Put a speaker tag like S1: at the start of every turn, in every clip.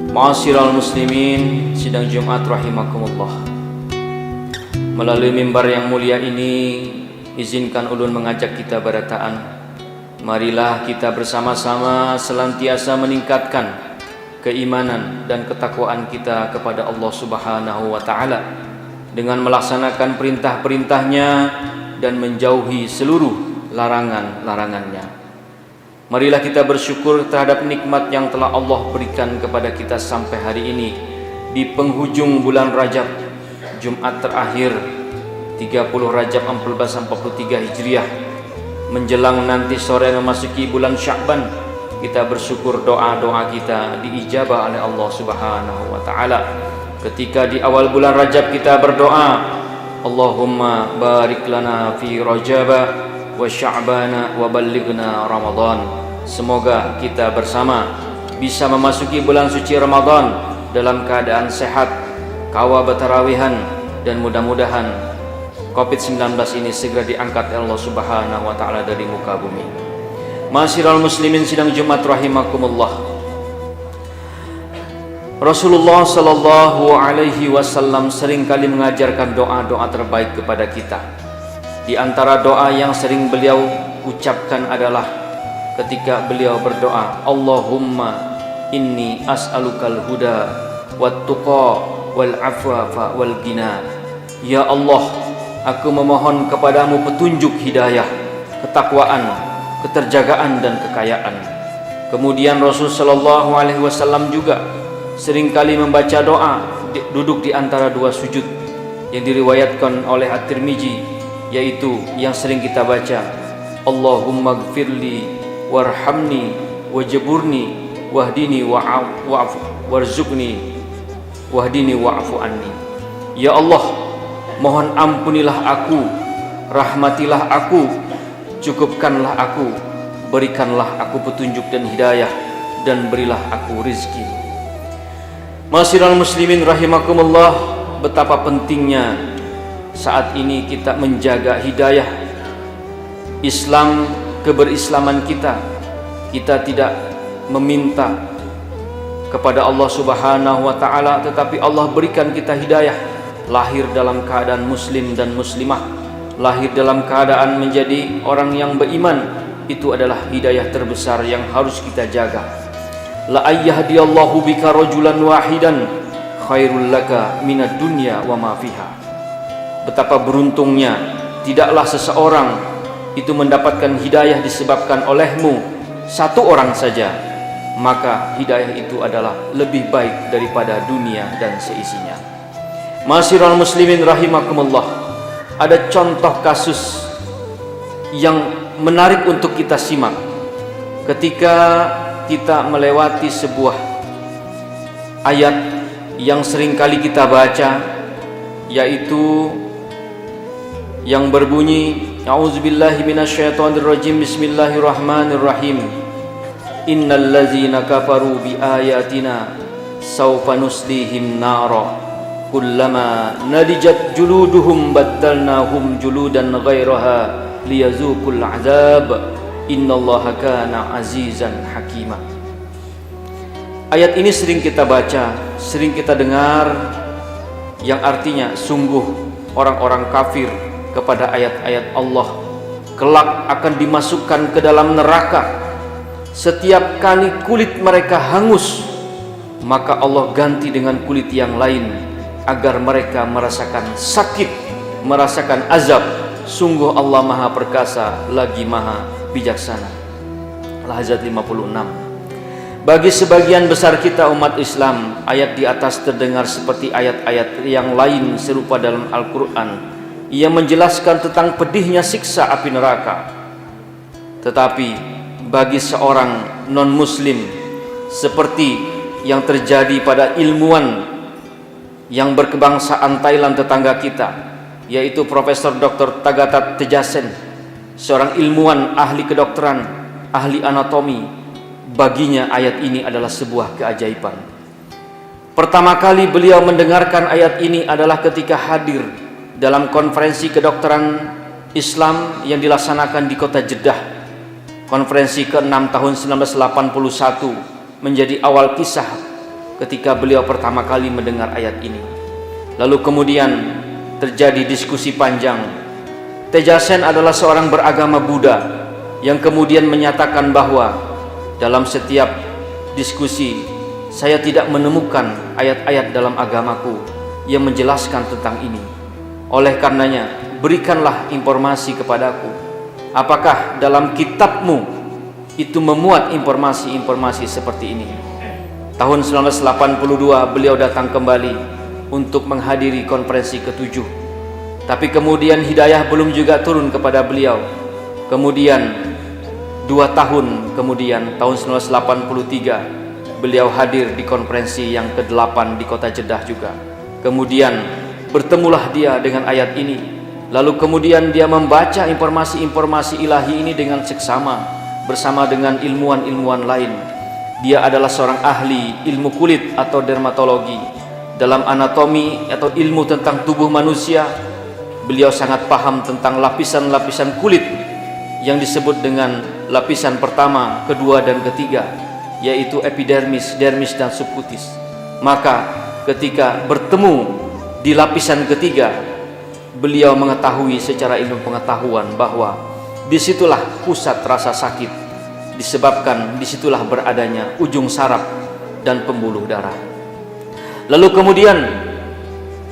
S1: Ma'asyiral muslimin, sidang Jumat rahimakumullah. Melalui mimbar yang mulia ini, izinkan ulun mengajak kita berataan. Marilah kita bersama-sama senantiasa meningkatkan keimanan dan ketakwaan kita kepada Allah Subhanahu wa taala dengan melaksanakan perintah-perintahnya dan menjauhi seluruh larangan-larangannya. Marilah kita bersyukur terhadap nikmat yang telah Allah berikan kepada kita sampai hari ini di penghujung bulan Rajab, Jumat terakhir 30 Rajab 1443 Hijriah, menjelang nanti sore memasuki bulan Sya'ban. Kita bersyukur doa-doa kita diijabah oleh Allah Subhanahu wa taala. Ketika di awal bulan Rajab kita berdoa, Allahumma barik lana fi Rajab wa Sya'bana wa ballighna Ramadan. Semoga kita bersama bisa memasuki bulan suci Ramadan dalam keadaan sehat, kawah bertarawihan, dan mudah-mudahan COVID-19 ini segera diangkat oleh Allah Subhanahu wa taala dari muka bumi. Ma'asyiral muslimin sidang Jumat rahimakumullah. Rasulullah sallallahu alaihi wasallam seringkali mengajarkan doa-doa terbaik kepada kita. Di antara doa yang sering beliau ucapkan adalah ketika beliau berdoa, Allahumma inni as'alukal huda wat tuqa wal afafa wal ghina. Ya Allah, aku memohon kepadamu petunjuk hidayah, ketakwaan, keterjagaan dan kekayaan. Kemudian Rasul sallallahu alaihi wasallam juga seringkali membaca doa duduk di antara dua sujud yang diriwayatkan oleh At-Tirmizi, yaitu yang sering kita baca, Allahumma gfirli warhamni wajburni wahdini wa'fu warzuqni wahdini wa'fu anni. Ya Allah, mohon ampunilah aku, rahmatilah aku, cukupkanlah aku, berikanlah aku petunjuk dan hidayah, dan berilah aku rizki. Ma'asyiral muslimin rahimakumullah, betapa pentingnya saat ini kita menjaga hidayah Islam, keberislaman kita. Kita tidak meminta kepada Allah Subhanahu wa taala, tetapi Allah berikan kita hidayah. Lahir dalam keadaan muslim dan muslimah, lahir dalam keadaan menjadi orang yang beriman, itu adalah hidayah terbesar yang harus kita jaga. La ayyahdiyallahu bika rajulan wahidan khairul laka minad dunya wa ma fiha. Betapa beruntungnya tidaklah seseorang itu mendapatkan hidayah disebabkan olehmu satu orang saja, maka hidayah itu adalah lebih baik daripada dunia dan seisinya. Ma'asyiral muslimin rahimakumullah, ada contoh kasus yang menarik untuk kita simak ketika kita melewati sebuah ayat yang seringkali kita baca, yaitu yang berbunyi, A'udzubillahi minasyaitonirrajim, Bismillahirrahmanirrahim. Innal ladzina kafaru bi ayatina sawfa nuslihim nara kullama nadijat juluduhum baddalnahum juludan ghairaha liyazuqul azab innallaha kana azizan hakima. Ayat ini sering kita baca, sering kita dengar, yang artinya sungguh orang-orang kafir kepada ayat-ayat Allah kelak akan dimasukkan ke dalam neraka. Setiap kali kulit mereka hangus, maka Allah ganti dengan kulit yang lain agar mereka merasakan sakit, merasakan azab. Sungguh Allah Maha Perkasa lagi Maha Bijaksana. Al-Ahzab 56. Bagi sebagian besar kita umat Islam, ayat di atas terdengar seperti ayat-ayat yang lain serupa dalam Al-Quran yang menjelaskan tentang pedihnya siksa api neraka. Tetapi bagi seorang non-muslim, seperti yang terjadi pada ilmuwan yang berkebangsaan Thailand tetangga kita, yaitu Profesor Dr. Tagatat Tejasen, seorang ilmuwan ahli kedokteran, ahli anatomi, baginya ayat ini adalah sebuah keajaiban. Pertama kali beliau mendengarkan ayat ini adalah ketika hadir dalam konferensi kedokteran Islam yang dilaksanakan di kota Jeddah. Konferensi ke-6 tahun 1981 menjadi awal kisah ketika beliau pertama kali mendengar ayat ini. Lalu kemudian terjadi diskusi panjang. Tejasen adalah seorang beragama Buddha yang kemudian menyatakan bahwa dalam setiap diskusi saya tidak menemukan ayat-ayat dalam agamaku yang menjelaskan tentang ini. Oleh karenanya, berikanlah informasi kepadaku. Apakah dalam kitabmu itu memuat informasi-informasi seperti ini? Tahun 1982 beliau datang kembali untuk menghadiri konferensi ke-7. Tapi kemudian hidayah belum juga turun kepada beliau. Kemudian 2 tahun kemudian, tahun 1983, beliau hadir di konferensi yang ke-8 di kota Jeddah juga. Kemudian bertemulah dia dengan ayat ini. Lalu kemudian dia membaca informasi-informasi ilahi ini dengan seksama bersama dengan ilmuwan-ilmuwan lain. Dia adalah seorang ahli ilmu kulit atau dermatologi. Dalam anatomi atau ilmu tentang tubuh manusia, beliau sangat paham tentang lapisan-lapisan kulit yang disebut dengan lapisan pertama, kedua, dan ketiga, yaitu epidermis, dermis, dan subkutis. Maka ketika bertemu di lapisan ketiga, beliau mengetahui secara ilmu pengetahuan bahwa disitulah pusat rasa sakit, disebabkan disitulah beradanya ujung saraf dan pembuluh darah. Lalu kemudian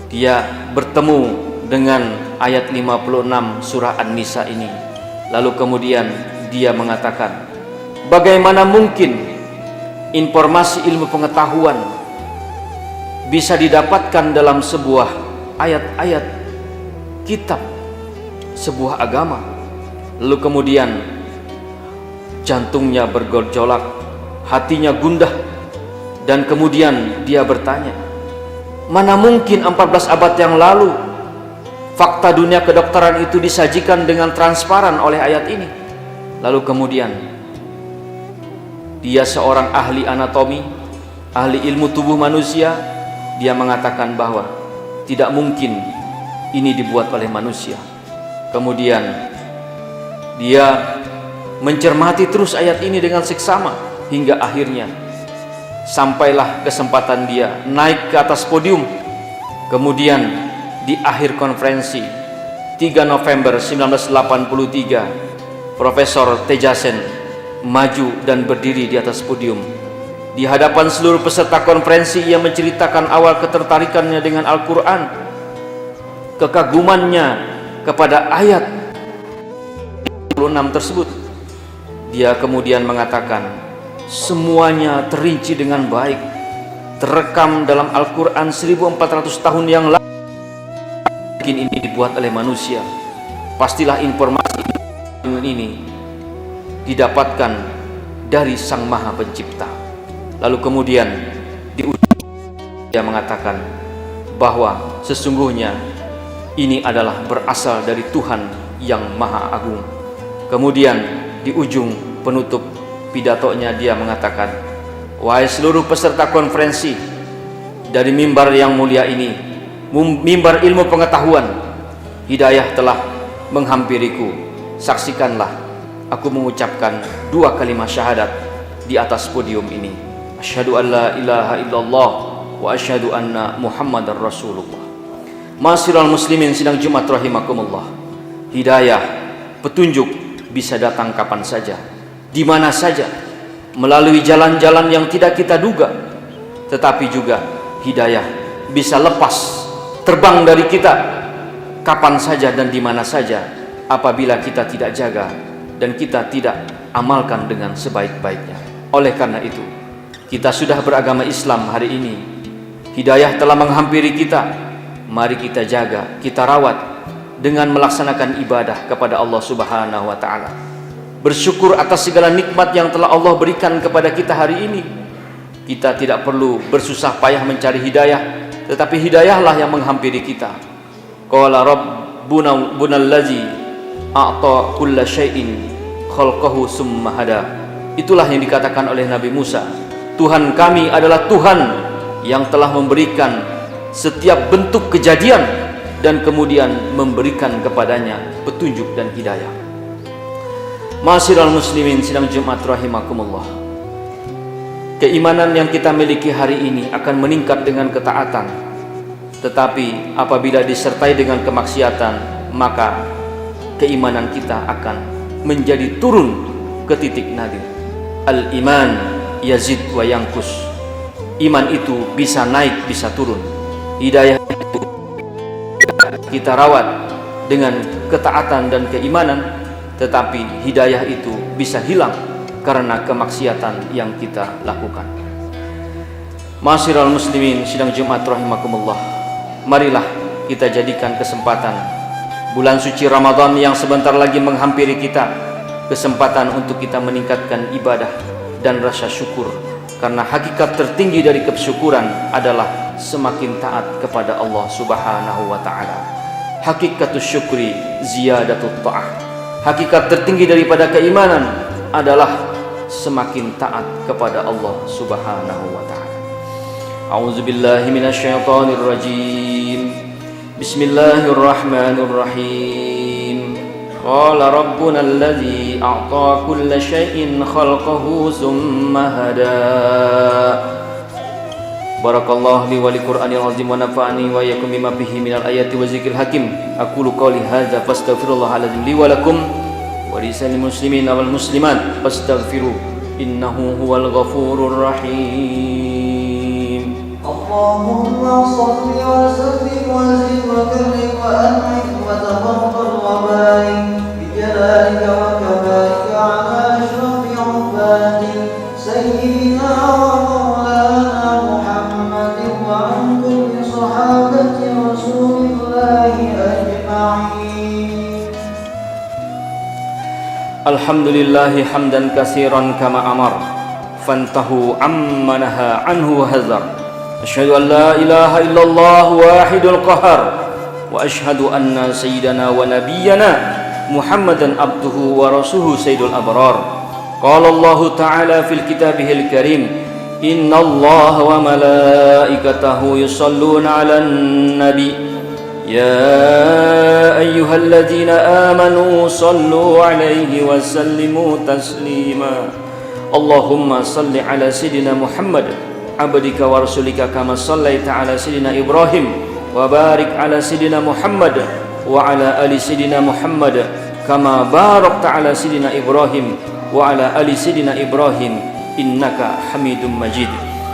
S1: dia bertemu dengan ayat 56 surah An-Nisa ini. Lalu kemudian dia mengatakan, bagaimana mungkin informasi ilmu pengetahuan bisa didapatkan dalam sebuah ayat-ayat kitab sebuah agama? Lalu kemudian jantungnya bergejolak, hatinya gundah, dan kemudian dia bertanya, mana mungkin 14 abad yang lalu fakta dunia kedokteran itu disajikan dengan transparan oleh ayat ini? Lalu kemudian dia seorang ahli anatomi, ahli ilmu tubuh manusia, dia mengatakan bahwa tidak mungkin ini dibuat oleh manusia. Kemudian dia mencermati terus ayat ini dengan seksama hingga akhirnya sampailah kesempatan dia naik ke atas podium. Kemudian di akhir konferensi 3 November 1983, Profesor Tejasen maju dan berdiri di atas podium. Di hadapan seluruh peserta konferensi, ia menceritakan awal ketertarikannya dengan Al-Quran, kekagumannya kepada ayat 26 tersebut. Dia kemudian mengatakan, semuanya terinci dengan baik, terekam dalam Al-Quran 1400 tahun yang lalu. Mungkin ini dibuat oleh manusia. Pastilah informasi ini didapatkan dari Sang Maha Pencipta. Lalu kemudian di ujung dia mengatakan bahwa sesungguhnya ini adalah berasal dari Tuhan yang Maha Agung. Kemudian di ujung penutup pidatonya dia mengatakan, wahai seluruh peserta konferensi, dari mimbar yang mulia ini, mimbar ilmu pengetahuan, hidayah telah menghampiriku. Saksikanlah aku mengucapkan 2 kalimat syahadat di atas podium ini. Asyhadu an la ilaha illallah wa asyhadu anna Muhammadar Rasulullah. Ma'asyiral muslimin sidang Jumat rahimakumullah. Hidayah, petunjuk bisa datang kapan saja, di mana saja, melalui jalan-jalan yang tidak kita duga. Tetapi juga hidayah bisa lepas terbang dari kita kapan saja dan di mana saja apabila kita tidak jaga dan kita tidak amalkan dengan sebaik-baiknya. Oleh karena itu, kita sudah beragama Islam hari ini, hidayah telah menghampiri kita. Mari kita jaga, kita rawat dengan melaksanakan ibadah kepada Allah Subhanahu wa taala. Bersyukur atas segala nikmat yang telah Allah berikan kepada kita hari ini. Kita tidak perlu bersusah payah mencari hidayah, tetapi hidayahlah yang menghampiri kita. Qala rabbuna allazi a'ta kulla syai'in khalqahu summa hada. Itulah yang dikatakan oleh Nabi Musa. Tuhan kami adalah Tuhan yang telah memberikan setiap bentuk kejadian dan kemudian memberikan kepadanya petunjuk dan hidayah. Ma'asyiral muslimin sidang Jumat rahimakumullah. Keimanan yang kita miliki hari ini akan meningkat dengan ketaatan, tetapi apabila disertai dengan kemaksiatan, maka keimanan kita akan menjadi turun ke titik nadir. Al-iman yazid wa yankus. Iman itu bisa naik, bisa turun. Hidayah itu kita rawat dengan ketaatan dan keimanan, tetapi hidayah itu bisa hilang karena kemaksiatan yang kita lakukan. Ma'asyiral muslimin sidang Jumat rahimakumullah, marilah kita jadikan kesempatan bulan suci Ramadan yang sebentar lagi menghampiri kita, kesempatan untuk kita meningkatkan ibadah dan rasa syukur, karena hakikat tertinggi dari kesyukuran adalah semakin taat kepada Allah Subhanahu wa taala. Hakikatus syukri ziyadatut ta'ah. Hakikat tertinggi daripada keimanan adalah semakin taat kepada Allah Subhanahu wa taala. A'udzubillahi minasyaitonir rajim. Bismillahirrahmanirrahim. Qala rabbuna alladzi a'ta kulla syai'in khalqahu tsumma hada. Barakallahu li wa li Qur'anil azim wa nafa'ani wa iyyakum bima fihi minal ayati wa zikril hakim. Aqulu qawli hadza fastaghfirullahal azim li wa lakum wa lisanil muslimin wal muslimat fastaghfiru innahu huwal ghafurur rahim.
S2: Allahumma shalli wa sallim wa zid wa karim wa an'im wa tafaddal wa barik bi jalalika wa kamalika ala ashrafil ibadi sayyidina wa maulana Muhammadin wa an kulli sahabati rasulillahi ajma'in.
S1: Alhamdulillahi hamdan katsiran kama amar fantahu amma naha anhu hazar. Asyhadu an la ilaha illallah wahidul qahar wa asyhadu anna sayyidana wa nabiyyana Muhammadan abduhu wa rasuluhu sayyidul abrar. Qala Allah ta'ala fil kitabihil karim, innallaha wa malaikatahu yusholluna 'alan nabi ya ayyuhalladzina amanu shallu 'alaihi wa sallimu taslima. Allahumma salli 'ala sayyidina Muhammad abdika wa rasulika kama shallaita 'ala sayyidina Ibrahim wa barik 'ala sayyidina Muhammad wa 'ala ali sayyidina Muhammad kama barakta 'ala sayyidina Ibrahim wa 'ala ali sayyidina Ibrahim innaka Hamidum Majid.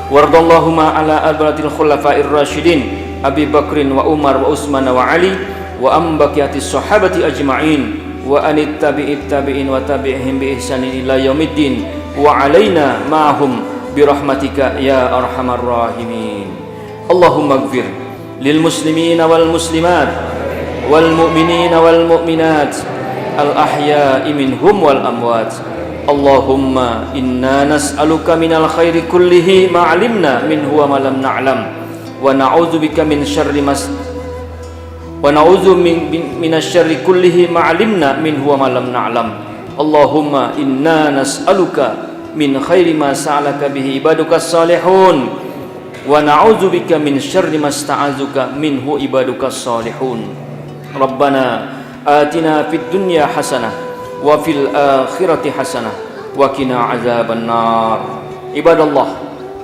S1: Wardallahumma 'ala arba'atil khulafa'ir rasyidin Abi Bakrin wa Umar wa Utsman wa Ali wa ambaqiyatis sahabati ajma'in wa anit tabi'it tabi'in wa tabi'ihim bi ihsanin ila yaumiddin wa 'alaina ma'hum birahmatika ya arhamar rahimin. Allahumma ighfir lil muslimina wal muslimat wal mu'minina wal mu'minat al ahya'i minhum wal amwat. Allahumma inna nas'aluka minal khairi kullihi ma 'alimna minhu wa ma lam na'lam wa na'udzubika min syarri minasyarri kullihi ma 'alimna minhu wa ma lam na'lam. Allahumma inna nas'aluka min khairi ma sa'alaka bihi ibadukas salihun wa na'udzubika min syarri ma sta'azuka minhu ibadukas salihun. Rabbana atina fid dunya hasanah wa fil akhirati hasanah wa qina azaban nar. Ibadallah,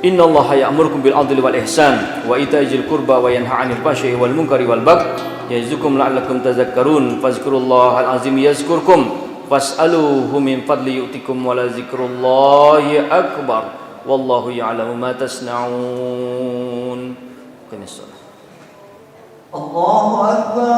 S1: innallaha ya'murukum bil 'adli wal ihsan wa ita'izil qurba wa yanha 'anil fahsya'i wal munkari wal baghi ya'izukum la'allakum tadhakkarun. Fazkurullahal azim yazkurkum fas'aluhu min fadli yu'tikum wa la zikrullahi akbar wallahu ya'lamu ma tasna'un. Qimis shalah.
S2: Allahu akbar.